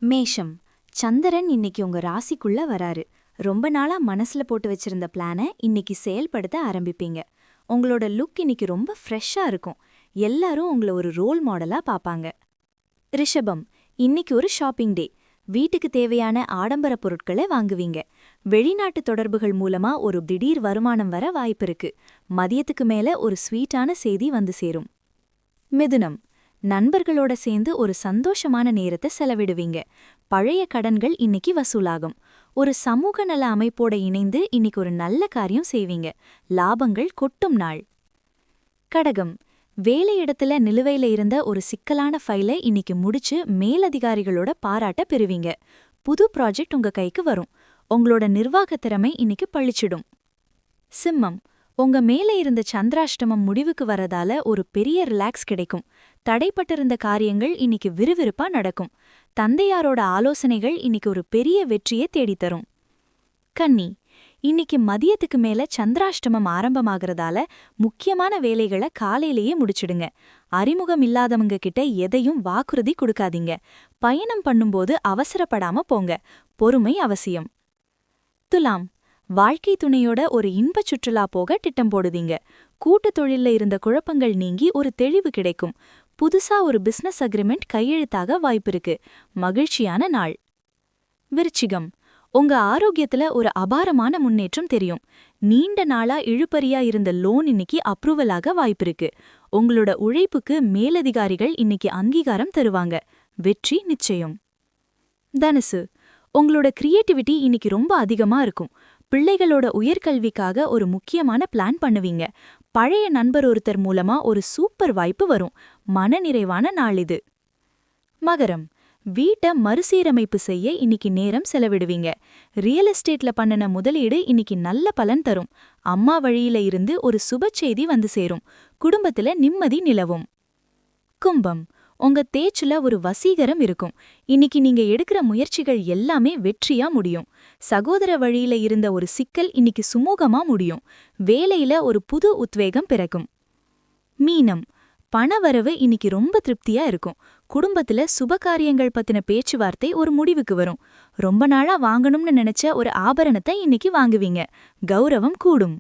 மேஷம். சந்திரன் இன்னைக்கு உங்க ராசிக்குள்ள வராரு. ரொம்ப நாளா மனசுல போட்டு வச்சிருந்த பிளான இன்னைக்கு செயல்படுத்த ஆரம்பிப்பீங்க. உங்களோட லுக் இன்னைக்கு ரொம்ப ஃப்ரெஷ்ஷா இருக்கும். எல்லாரும் உங்களை ஒரு ரோல் மாடலா பாப்பாங்க. ரிஷபம். இன்னைக்கு ஒரு ஷாப்பிங் டே. வீட்டுக்கு தேவையான ஆடம்பர பொருட்களை வாங்குவீங்க. வெளிநாட்டு தொடர்புகள் மூலமா ஒரு திடீர் வருமானம் வர வாய்ப்பிருக்கு. மதியத்துக்கு மேல ஒரு ஸ்வீட்டான செய்தி வந்து சேரும். மிதுனம். நண்பர்களோட சேர்ந்து ஒரு சந்தோஷமான நேரத்தை செலவிடுவீங்க. பழைய கடன்கள் இன்னைக்கு வசூலாகும். ஒரு சமூக நல அமைப்போட இணைந்து இன்னைக்கு ஒரு நல்ல காரியம் செய்வீங்க. லாபங்கள் கொட்டும் நாள். கடகம். வேலையிடத்துல நிலுவையில இருந்த ஒரு சிக்கலான ஃபைலை இன்னைக்கு முடிச்சு மேலதிகாரிகளோட பாராட்ட பெறுவீங்க. புது ப்ராஜெக்ட் உங்க கைக்கு வரும். உங்களோட நிர்வாக திறமை இன்னைக்கு பளிச்சிடும். சிம்மம். உங்க மேல இருந்த சந்திராஷ்டமம் முடிவுக்கு வரதால ஒரு பெரிய ரிலாக்ஸ் கிடைக்கும். தடைப்பட்டிருந்த காரியங்கள் இன்னைக்கு விறுவிறுப்பா நடக்கும். தந்தையாரோட ஆலோசனைகள் இன்னைக்கு ஒரு பெரிய வெற்றியை தேடித்தரும். கன்னி. இன்னைக்கு மதியத்துக்கு மேல சந்திராஷ்டமம் ஆரம்பமாகறதால முக்கியமான வேலைகளை காலையிலேயே முடிச்சிடுங்க. அறிமுகம் இல்லாதவங்க கிட்ட எதையும் வாக்குறுதி கொடுக்காதீங்க. பயணம் பண்ணும்போது அவசரப்படாம போங்க. பொறுமை அவசியம். துலாம். வாழ்க்கை துணையோட ஒரு இன்பச் சுற்றுலா போக திட்டம் போடுதீங்க. கூட்டுத் தொழில்ல இருந்த குழப்பங்கள் நீங்கி ஒரு தெளிவு கிடைக்கும். புதுசா ஒரு பிசினஸ் அக்ரிமெண்ட் கையெழுத்தாக வாய்ப்பிருக்கு. மகிழ்ச்சியான நாள். விருச்சிகம். உங்க ஆரோக்கியத்துல ஒரு அபாரமான முன்னேற்றம் தெரியும். நீண்ட நாளா இழுபறியா இருந்த லோன் இன்னைக்கு அப்ரூவலாக வாய்ப்பிருக்கு. உங்களோட உழைப்புக்கு மேலதிகாரிகள் இன்னைக்கு அங்கீகாரம் தருவாங்க. வெற்றி நிச்சயம். தனுசு. உங்களோட கிரியேட்டிவிட்டி இன்னைக்கு ரொம்ப அதிகமா இருக்கும். பிள்ளைகளோட உயர்கல்விக்காக ஒரு முக்கியமான பிளான் பண்ணுவீங்க. பழைய நண்பர் ஒருத்தர் மூலமா ஒரு சூப்பர் வாய்ப்பு வரும். மனநிறைவான நாள் இது. மகரம். வீட்டை மறுசீரமைப்பு செய்ய இன்னைக்கு நேரம் செலவிடுவீங்க. ரியல் எஸ்டேட்ல பண்ணின முதலீடு இன்னைக்கு நல்ல பலன் தரும். அம்மா வழியில இருந்து ஒரு சுப செய்தி வந்து சேரும். குடும்பத்துல நிம்மதி நிலவும். கும்பம். உங்க தேச்சுல ஒரு வசீகரம் இருக்கும். இன்னைக்கு நீங்க எடுக்கிற முயற்சிகள் எல்லாமே வெற்றியா முடியும். சகோதர வழியில இருந்த ஒரு சிக்கல் இன்னைக்கு சுமூகமா முடியும். வேலையில ஒரு புது உத்வேகம் பிறக்கும். மீனம். பணவரவு இன்னைக்கு ரொம்ப திருப்தியா இருக்கும். குடும்பத்துல சுபகாரியங்கள் பத்தின பேச்சுவார்த்தை ஒரு முடிவுக்கு வரும். ரொம்ப நாளா வாங்கணும்னு நினைச்ச ஒரு ஆபரணத்தை இன்னைக்கு வாங்குவீங்க. கௌரவம் கூடும்.